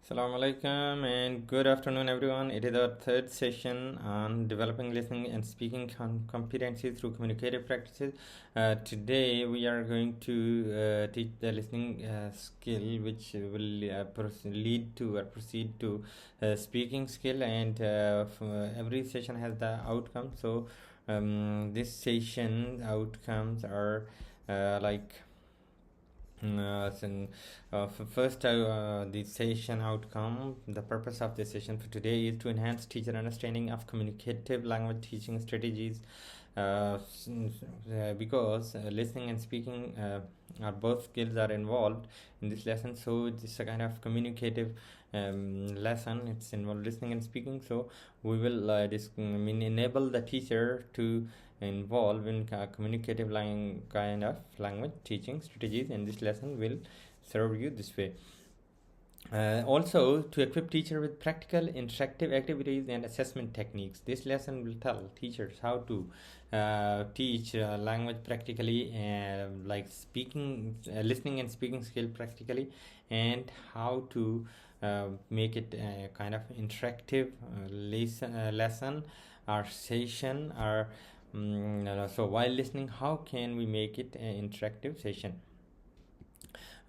Assalamu alaikum and good afternoon, everyone. It is our third session on developing listening and speaking competencies through communicative practices. Today, we are going to teach the listening skill, which will lead to or proceed to speaking skill, and every session has the outcome. So, this session outcomes are like first, the session outcome. The purpose of this session for today is to enhance teacher understanding of communicative language teaching strategies, because listening and speaking are both skills are involved in this lesson. So it's a kind of communicative lesson. It's involved listening and speaking. So we will enable the teacher to involve in communicative kind of language teaching strategies, and this lesson will serve you this way. Also, to equip teacher with practical interactive activities and assessment techniques. This lesson will tell teachers how to teach language practically, like speaking, listening and speaking skill practically, and how to make it a kind of interactive lesson or session or so while listening, how can we make it an interactive session?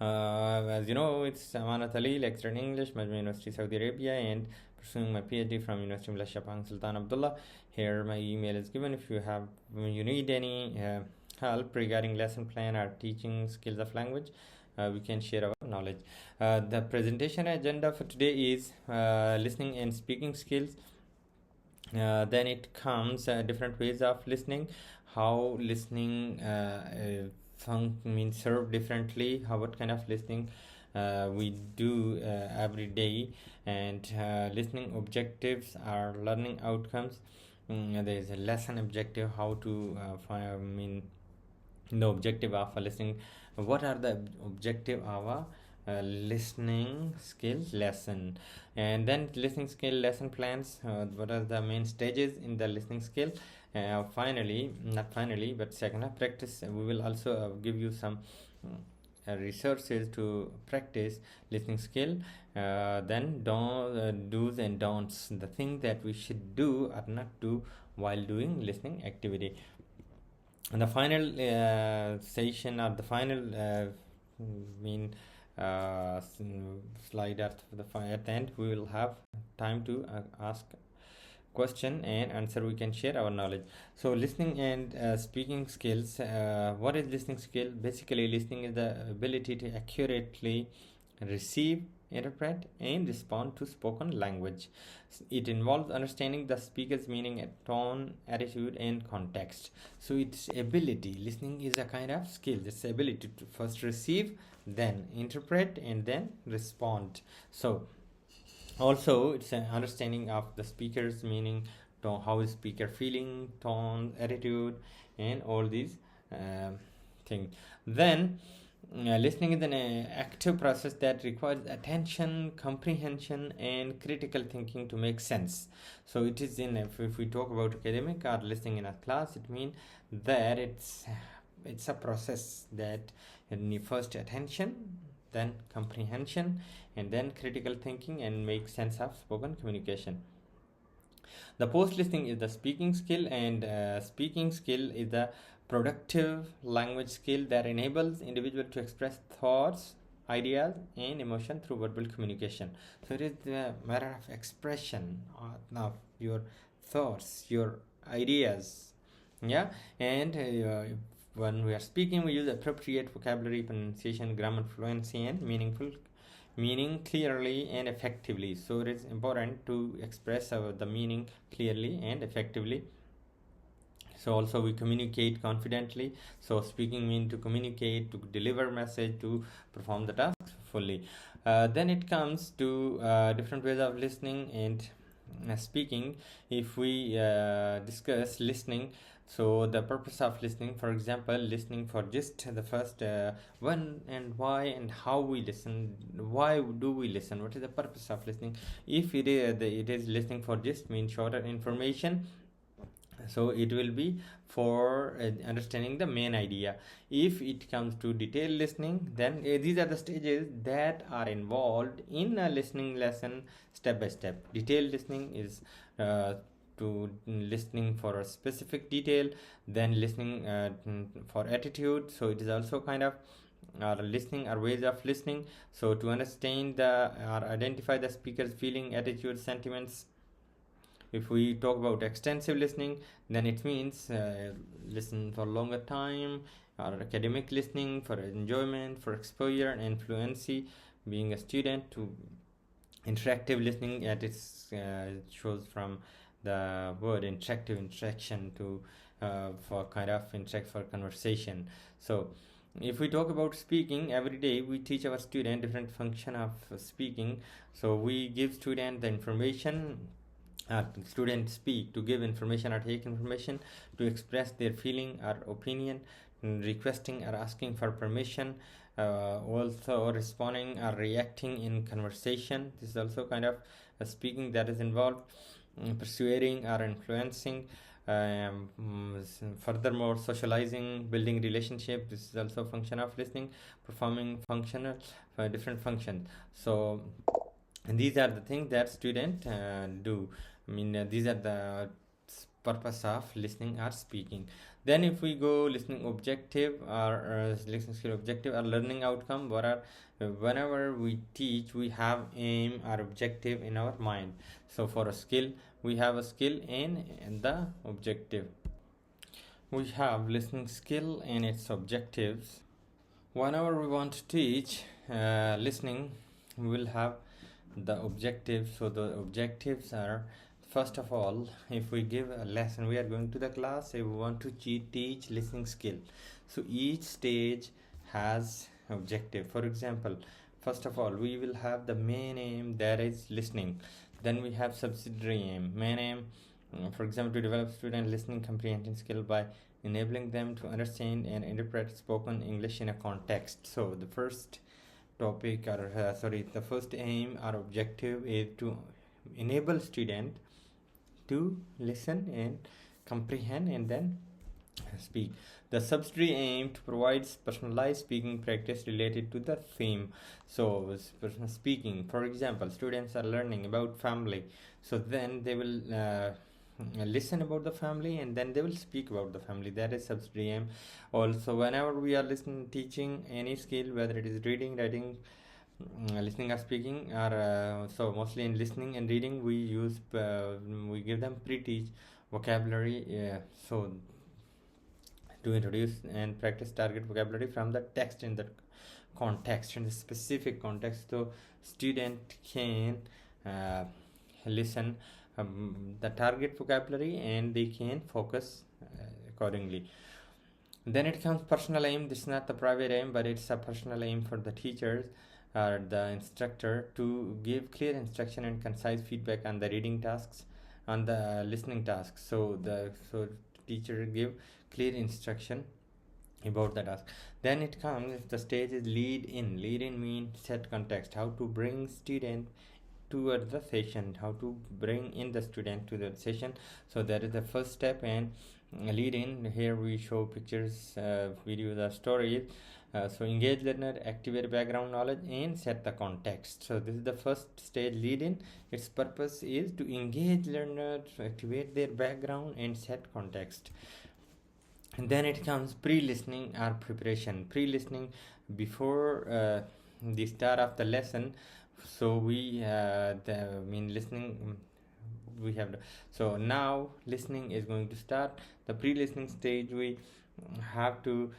As you know, it's Amanat Ali, lecturer in English, Majma University, Saudi Arabia, and pursuing my PhD from University of Malaysia, Pang Sultan Abdullah. Here, my email is given. If you need any help regarding lesson plan or teaching skills of language, we can share our knowledge. The presentation agenda for today is listening and speaking skills. Then it comes different ways of listening, how listening means served differently, what kind of listening we do every day, and listening objectives are learning outcomes. There is a lesson objective, how to the objective of listening. What are the objective of a listening skills lesson? And then listening skill lesson plans. What are the main stages in the listening skill? Not finally, but second, practice. We will also give you some resources to practice listening skill. Then do's and don'ts, the thing that we should do or not do while doing listening activity. And the final session or the final slide at the end, we will have time to ask question and answer. We can share our knowledge. So listening and speaking skills. What is listening skill? Basically, listening is the ability to accurately receive, interpret, and respond to spoken language. It involves understanding the speaker's meaning, tone, attitude, and context. So it's ability. Listening is a kind of skill. It's ability to first receive, then interpret, and then respond. So also it's an understanding of the speaker's meaning, tone, how is speaker feeling, tone, attitude, and all these things. Then listening is an active process that requires attention, comprehension, and critical thinking to make sense. So it is if we talk about academic or listening in a class, it means that it's a process that first attention, then comprehension, and then critical thinking, and make sense of spoken communication. The post listening is the speaking skill, and speaking skill is the productive language skill that enables individual to express thoughts, ideas, and emotion through verbal communication. So it is the matter of expression of your thoughts, your ideas. Yeah, and when we are speaking, we use appropriate vocabulary, pronunciation, grammar, fluency, and meaning clearly and effectively. So it is important to express the meaning clearly and effectively. So also we communicate confidently. So speaking means to communicate, to deliver message, to perform the task fully. Then it comes to different ways of listening and speaking. If we discuss listening, so the purpose of listening, for example, listening for just the first when and why and how we listen. Why do we listen? What is the purpose of listening? If it is listening for just means shorter information, So it will be for understanding the main idea. If it comes to detailed listening, then these are the stages that are involved in a listening lesson step by step. Detailed listening is to listening for a specific detail, then listening for attitude, so it is also kind of listening or ways of listening, so to understand the or identify the speaker's feeling, attitude, sentiments. If we talk about extensive listening, then it means listen for longer time, or academic listening for enjoyment, for exposure and fluency, being a student. To interactive listening, at its shows from the word interactive, interaction, to for kind of interact for conversation. So if we talk about speaking, every day we teach our student different function of speaking. So we give student the information, students speak to give information or take information, to express their feeling or opinion, requesting or asking for permission, also responding or reacting in conversation. This is also kind of a speaking that is involved, persuading or influencing. Furthermore, socializing, building relationship. This is also a function of listening, performing functional different functions. So and these are the things that student do. These are the purpose of listening or speaking. Then if we go listening objective or listening skill objective or learning outcome, what are whenever we teach, we have aim or objective in our mind. So for a skill, we have a skill in the objective. We have listening skill and its objectives. Whenever we want to teach listening, we will have the objectives. So the objectives are, first of all, if we give a lesson, we are going to the class, if we want to teach listening skill, so each stage has objective. For example, first of all, we will have the main aim, that is listening. Then we have subsidiary aim. Main aim, for example, to develop student listening comprehension skill by enabling them to understand and interpret spoken English in a context. So the first topic or the first aim or objective is to enable student to listen and comprehend and then speak. The subsidiary aim to provide personalized speaking practice related to the theme. So personal speaking, for example, students are learning about family, so then they will listen about the family and then they will speak about the family. That is subsidiary aim. Also, whenever we are listening, teaching any skill, whether it is reading, writing, listening or speaking, or so mostly in listening and reading, we use we give them pre-teach vocabulary. So to introduce and practice target vocabulary from the text in the context, in the specific context, so student can listen the target vocabulary and they can focus accordingly. Then it comes personal aim. This is not the private aim, but it's a personal aim for the teachers or the instructor to give clear instruction and concise feedback on the reading tasks, on the listening tasks. So teacher give clear instruction about the task. Then it comes, the stage is lead in. Lead in means set context, how to bring student towards the session, how to bring in the student to the session. So that is the first step. And lead in, here we show pictures, videos or stories. So engage learner, activate background knowledge and set the context. So this is the first stage, lead in. Its purpose is to engage learner, to activate their background and set context. And then it comes pre-listening or preparation. Pre-listening, before the start of the lesson. So we listening we have so now listening is going to start. The pre-listening stage, we have to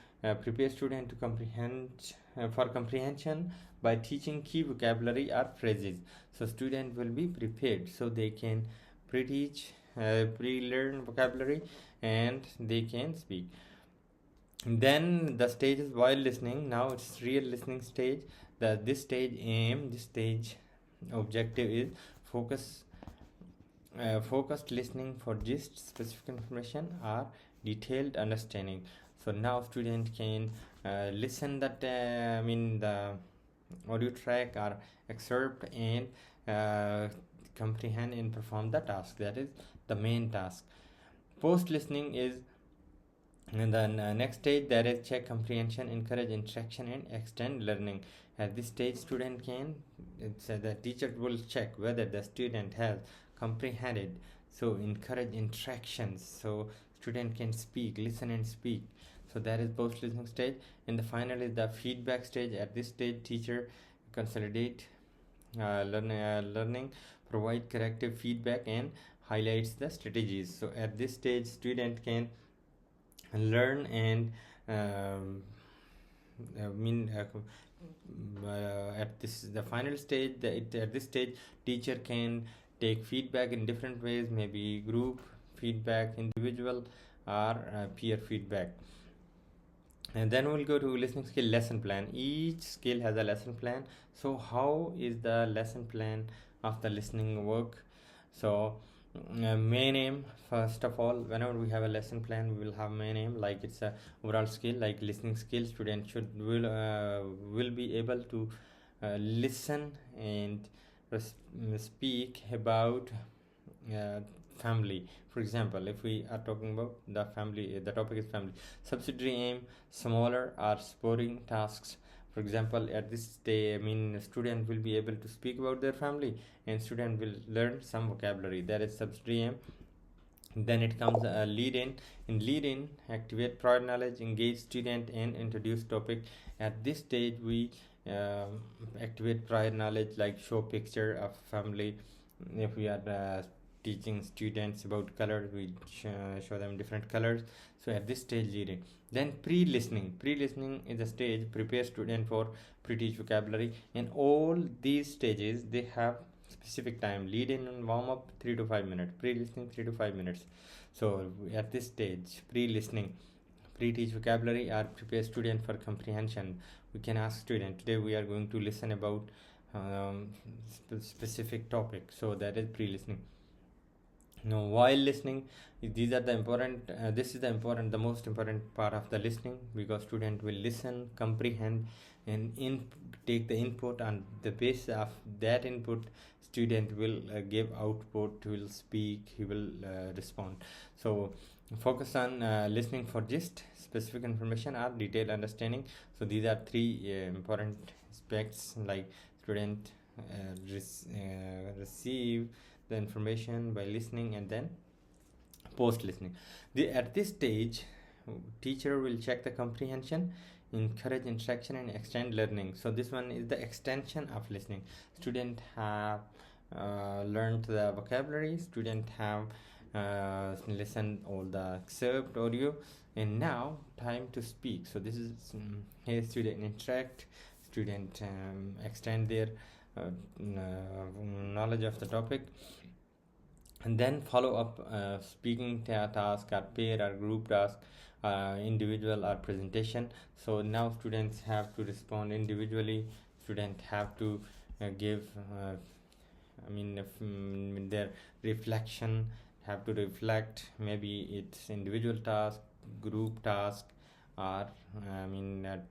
prepare student to comprehend for comprehension by teaching key vocabulary or phrases. So student will be prepared so they can pre-teach, pre-learn vocabulary and they can speak. Then the stage is while listening. Now it's real listening stage. This stage aim, this stage objective is focused listening for gist, specific information or detailed understanding. So now student can listen that the audio track or excerpt and comprehend and perform the task. That is the main task. Post listening is, and then next stage, there is check comprehension, encourage interaction, and extend learning. At this stage, student can, the teacher will check whether the student has comprehended. So encourage interactions. So student can speak, listen, and speak. So that is post listening stage. And the final is the feedback stage. At this stage, teacher consolidate learning, provide corrective feedback, and highlights the strategies. So at this stage, student can learn and um, I mean at this the final stage, at this stage, teacher can take feedback in different ways, maybe group feedback, individual, or peer feedback. And then we'll go to listening skill lesson plan. Each skill has a lesson plan. So how is the lesson plan of the listening work? So main aim, first of all, whenever we have a lesson plan, we will have main aim, like it's a overall skill, like listening skill. Students will be able to listen and speak about uh, family. For example, if we are talking about the family, the topic is family. Subsidiary aim, smaller or supporting tasks. For example, at this day, student will be able to speak about their family, and student will learn some vocabulary. That is subsidiary aim. Then it comes lead in. In lead in, activate prior knowledge, engage student, and introduce topic. At this stage, we activate prior knowledge, like show picture of family. If we are teaching students about colors, we show them different colors. So at this stage, lead in. Then pre-listening. Pre-listening is a stage prepare student for pre-teach vocabulary. In all these stages, they have specific time. Lead in and warm up 3 to 5 minutes. Pre-listening 3 to 5 minutes. So at this stage, pre-listening, pre-teach vocabulary, or prepare student for comprehension. We can ask student, today we are going to listen about specific topic. So that is pre-listening. Now while listening, these are the important this is the most important part of the listening, because student will listen, comprehend, and take the input. On the basis of that input, student will give output, will speak, he will respond. So focus on listening for gist, specific information, or detailed understanding. So these are three important aspects, like student receive the information by listening, and then post listening. At this stage, teacher will check the comprehension, encourage interaction, and extend learning. So this one is the extension of listening. Student have learned the vocabulary, student have listened all the excerpt audio, and now time to speak. So this is here student interact, student extend their knowledge of the topic. And then follow up speaking task, or pair or group task, individual or presentation. So now students have to respond individually. Student have to give their reflection, have to reflect, maybe it's individual task, group task, or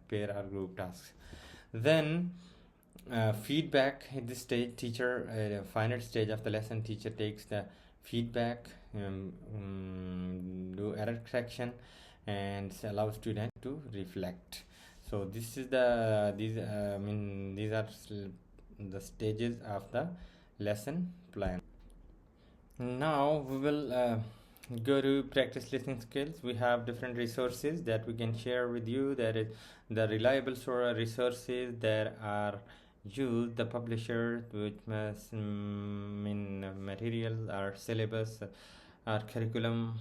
pair or group tasks. Then feedback. At this stage, teacher final stage of the lesson, teacher takes the feedback, do error correction, and allow student to reflect. So this is these are the stages of the lesson plan. Now we will go to practice listening skills. We have different resources that we can share with you. There is the reliable resources. There are used the publisher, which must materials, our syllabus, our curriculum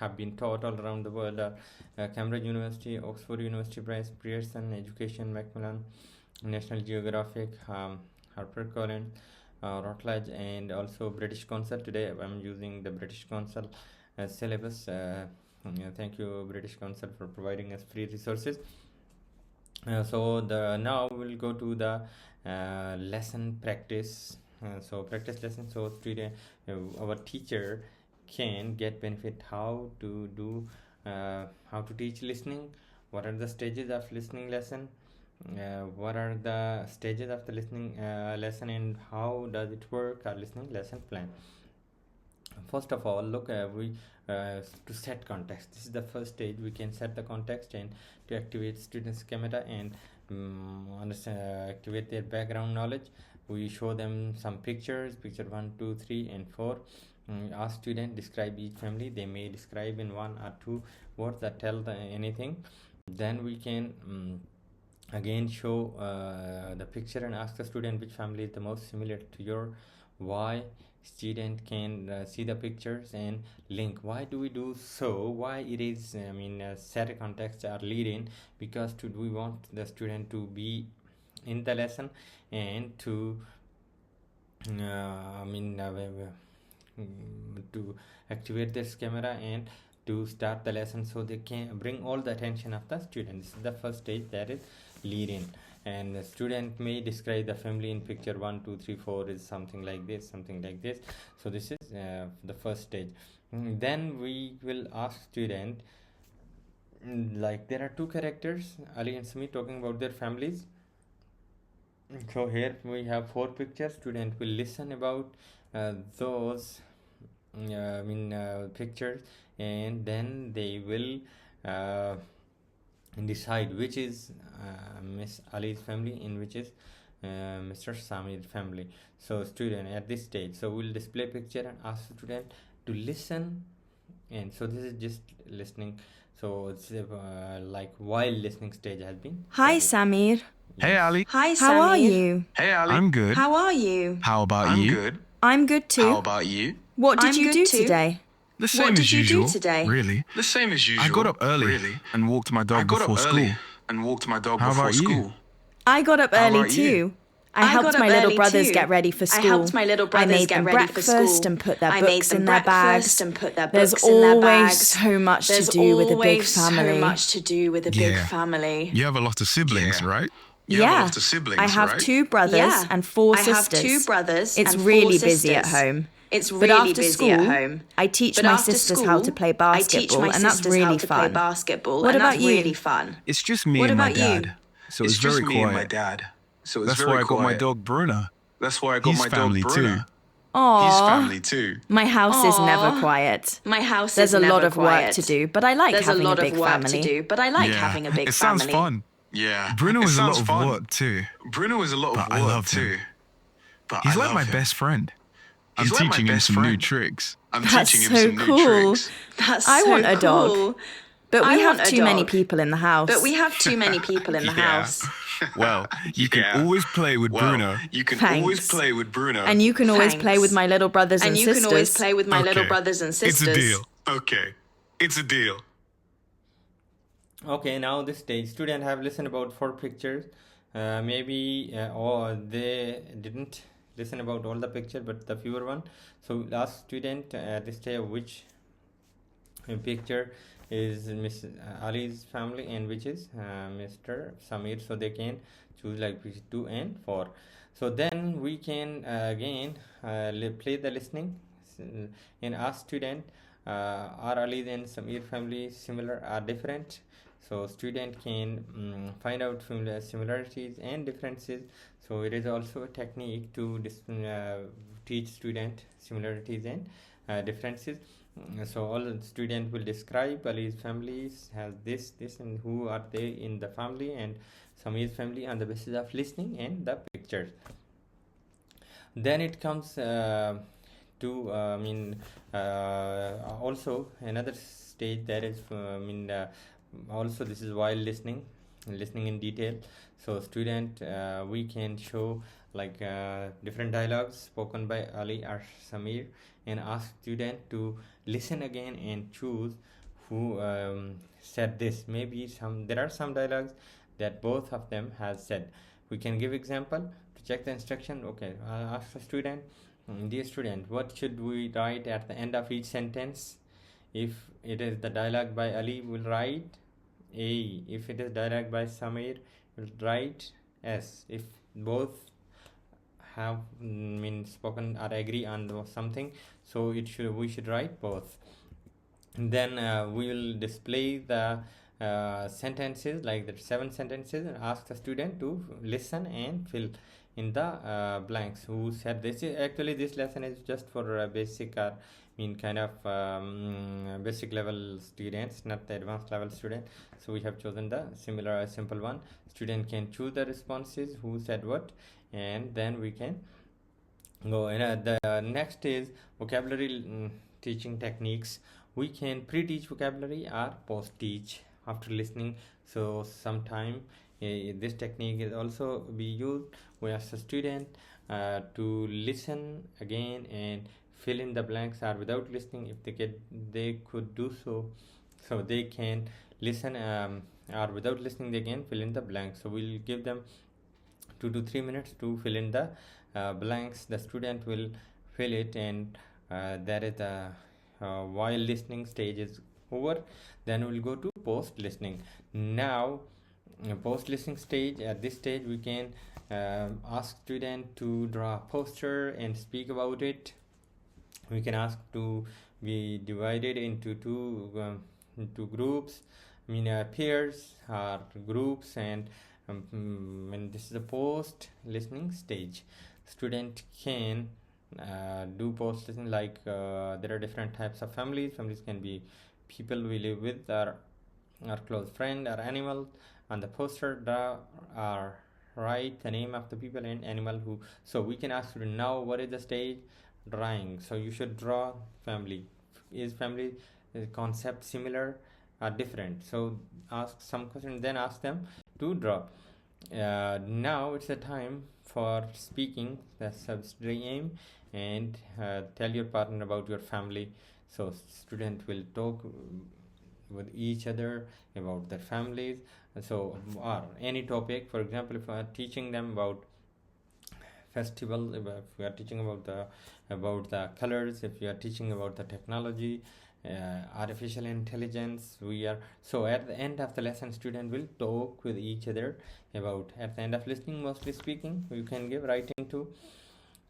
have been taught all around the world. Cambridge University, Oxford University Press, Pearson Education, Macmillan, National Geographic, HarperCollins, Routledge, and also British Council. Today I'm using the British Council syllabus. Thank you, British Council, for providing us free resources. So now we'll go to the lesson practice. So practice lesson. So student, our teacher can get benefit how to do how to teach listening. What are the stages of listening lesson? What are the stages of the listening lesson, and how does it work? Our listening lesson plan. First of all, look, to set context. This is the first stage. We can set the context and to activate students' camera and activate their background knowledge. We show them some pictures, picture 1, 2, 3, and 4. Ask student describe each family. They may describe in 1 or 2 words that tell anything. Then we can again show the picture and ask the student which family is the most similar to your. Why? Student can see the pictures and link. Why do we do so? Why it is set a context or lead in? Because we want the student to be in the lesson and to to activate this camera and to start the lesson, so they can bring all the attention of the students. The first stage, that is lead in, and the student may describe the family in picture 1, 2, 3, 4 is something like this. So this is the first stage. Then we will ask student, like there are 2 characters, Ali and Sumi, talking about their families. So here we have 4 pictures. Student will listen about those pictures, and then they will decide which is Miss Ali's family and which is Mr. Samir's family. So student at this stage, so we'll display picture and ask student to listen, and so this is just listening. So it's like while listening stage has been. Hi, Samir. Hey, Ali. Hi, Samir. How are you? Hey, Ali. I'm good. How are you? How about you? I'm good. I'm good too. How about you? What did you do today? The same What as did you usual. do today? Really? The same as usual. I got up early Really? and walked my dog I got before up school. early and walked my dog How before about you? school. I got up How early about you? too. I helped my little brothers get ready for school. I helped my little brothers I made get them ready for breakfast school. and put their I made books them in their bags. breakfast and put their There's books in their always bags. so much to There's do with a big always family. so much to do with a big Yeah. family. You have a lot of siblings, Yeah. right? You have a Yeah. lot of siblings, I have right? 2 brothers Yeah. and 4 I have sisters. 2 brothers It's and really 4 busy at sisters. home. It's But really after busy school, at home. I teach But my after sisters school, how to play I teach basketball, my and that's sisters really how to play fun. basketball, What and about that's you? really fun. It's just me What and my about you? dad. So it's It's just very me quiet. and my dad. So it's That's very why I got my quiet. dog Bruno. That's why I got He's my dog family Bruno. too. He's Aww. family too. My house is never Aw. quiet. My house There's is a never lot of work quiet. to do, but I like There's a having lot big of work family. to do, but I like Yeah. having a big It family. sounds fun. Yeah. Bruno it is a sounds lot of fun. work too. Bruno is a lot But of I work love him. too. But He's I like love my him. best friend. I'm He's like my teaching him best some new friend. tricks. I'm That's teaching him so some new cool. tricks. That's I so want a dog. cool. But I we have want a too many dog. people in the house. But we have too many people in the Yeah. house. Well, you can Yeah. always play with Well, Bruno. you can Thanks. always play with Bruno. And you can always play Thanks. with my little brothers and And you sisters. can always play with my little Okay. brothers and sisters. It's a deal. Okay. It's a deal. Okay, now this stage, student have listened about 4 pictures. Maybe or they didn't listen about all the picture, but the fewer one. So we'll ask student at this stage which picture is Miss Ali's family and which is Mr. Samir. So they can choose like picture 2 and 4. So then we can again play the listening and ask student, are Ali and Samir family similar or different? So student can find out similarities and differences. So it is also a technique to teach student similarities and differences. So all the student will describe Ali's families has this, and who are they in the family, and Samir's family on the basis of listening and the pictures. Then it comes to also another stage that is also this is while listening in detail. So student we can show like different dialogues spoken by Ali or Samir and ask student to listen again and choose who said this. Maybe there are some dialogues that both of them has said. We can give example to check the instruction. Okay, I'll ask the student, dear student, what should we write at the end of each sentence? If it is the dialogue by Ali, we'll write A. If it is dialogue by Samir, we'll write S. If both have spoken or agree on something, so we should write both. And then we will display the sentences, like the 7 sentences, and ask the student to listen and fill in the blanks. Who said this? Actually, this lesson is just for basic or kind of basic level students, not the advanced level student. So we have chosen the similar simple one. Student can choose the responses, who said what, and then we can go. And the next is vocabulary teaching techniques. We can pre-teach vocabulary or post-teach after listening. So sometime this technique is also be used. We ask the student to listen again and fill in the blanks, or without listening, if they could do so. So they can listen, or without listening they can fill in the blanks. So we'll give them 2 to 3 minutes to fill in the blanks. The student will fill it, and that is the while listening stage is over. Then we'll go to post listening. Now post listening stage, at this stage we can ask student to draw a poster and speak about it. We can ask to be divided into two groups, peers or groups. And when this is the post listening stage, student can do post listening, like there are different types of families. Families can be people we live with, or close friend, or animal. On the poster, draw or write the name of the people and animal who. So we can ask student, now what is the stage? Drawing. So you should draw family. Is family concept similar or different? So ask some questions, then ask them to draw. Now it's the time for speaking, the subsidiary aim, and tell your partner about your family. So student will talk with each other about their families. So or any topic. For example, if I are teaching them about festival, if we are teaching about the colors, if you are teaching about the technology, artificial intelligence, so at the end of the lesson, student will talk with each other about. At the end of listening, mostly speaking, you can give writing too.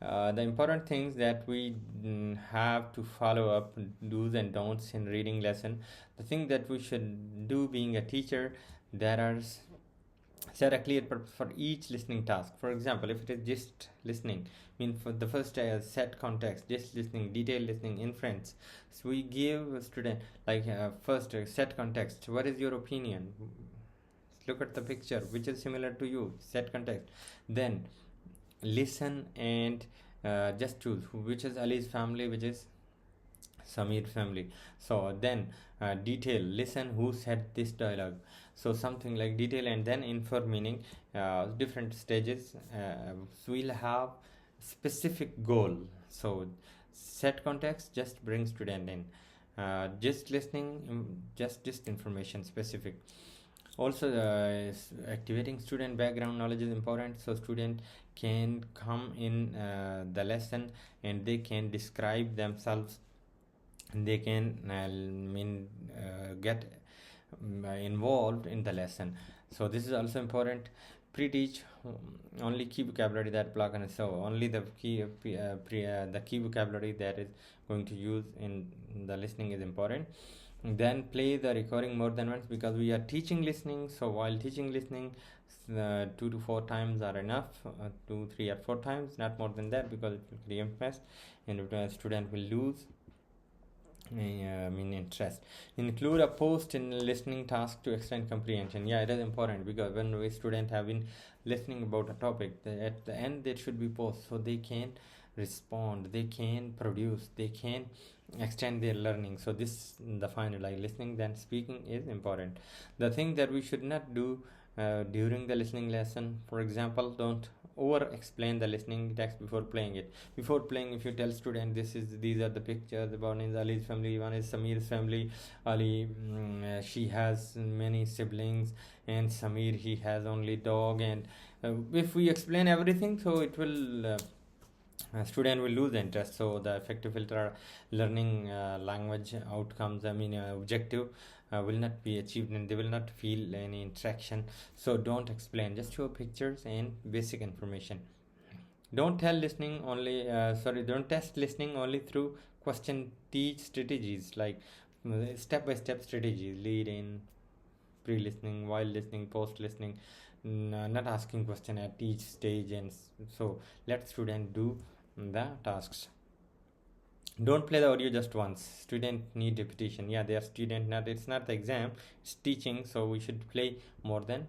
The important things that we have to follow up, do's and don'ts in reading lesson. The thing that we should do being a teacher, there are set a clear purpose for each listening task. For example, if it is just listening, for the first set context, just listening, detailed listening, inference. So we give a student first set context. What is your opinion? Look at the picture, which is similar to you. Set context. Then listen and just choose which is Ali's family, which is Samir's family. So then detail, listen, who said this dialogue. So something like detail, and then infer, meaning different stages. So we'll have specific goal. So set context, just bring student in. Just listening, just information specific. Also activating student background knowledge is important. So student can come in the lesson and they can describe themselves, and they can get involved in the lesson. So this is also important. Pre-teach only key vocabulary that block, and so only the key the key vocabulary that is going to use in the listening is important. Then play the recording more than once, because we are teaching listening. So while teaching listening, 2 to 4 times are enough. 2, 3 or 4 times, not more than that, because it will create fast and the student will lose interest. Include a post in listening task to extend comprehension. Yeah, it is important, because when we student have been listening about a topic, at the end there should be post, so they can respond, they can produce, they can extend their learning. So this the final, like listening then speaking, is important. The thing that we should not do during the listening lesson, for example, don't over explain the listening text before playing it. Before playing, if you tell student these are the pictures, one is Ali's family, one is Samir's family. Ali she has many siblings, and Samir, he has only dog. And if we explain everything, so it will student will lose interest. So the effective filter learning language outcomes, objective will not be achieved, and they will not feel any interaction. So don't explain, just show pictures and basic information. Don't tell listening only don't test listening only through question. Teach strategies, like step-by-step strategies: lead in, pre-listening, while listening, post-listening. not asking question at each stage, and so let student do the tasks. Don't play the audio just once. Student need repetition. Yeah, they are student, not, it's not the exam, it's teaching, so we should play more than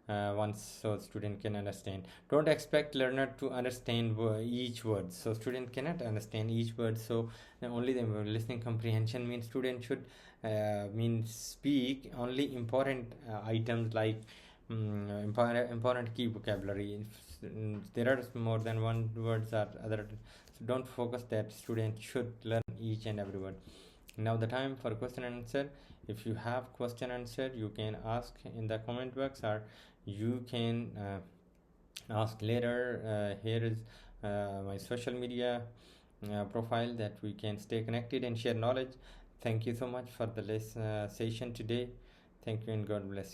once, so student can understand. Don't expect learner to understand each word, so student cannot understand each word. So only the listening comprehension means student should speak only important items, like important key vocabulary. If there are more than one words or other, so don't focus that. Student should learn each and every word. Now the time for question and answer. If you have question answer, you can ask in the comment box, or you can ask later. Here is my social media profile, that we can stay connected and share knowledge. Thank you so much for the session today. Thank you and God bless you.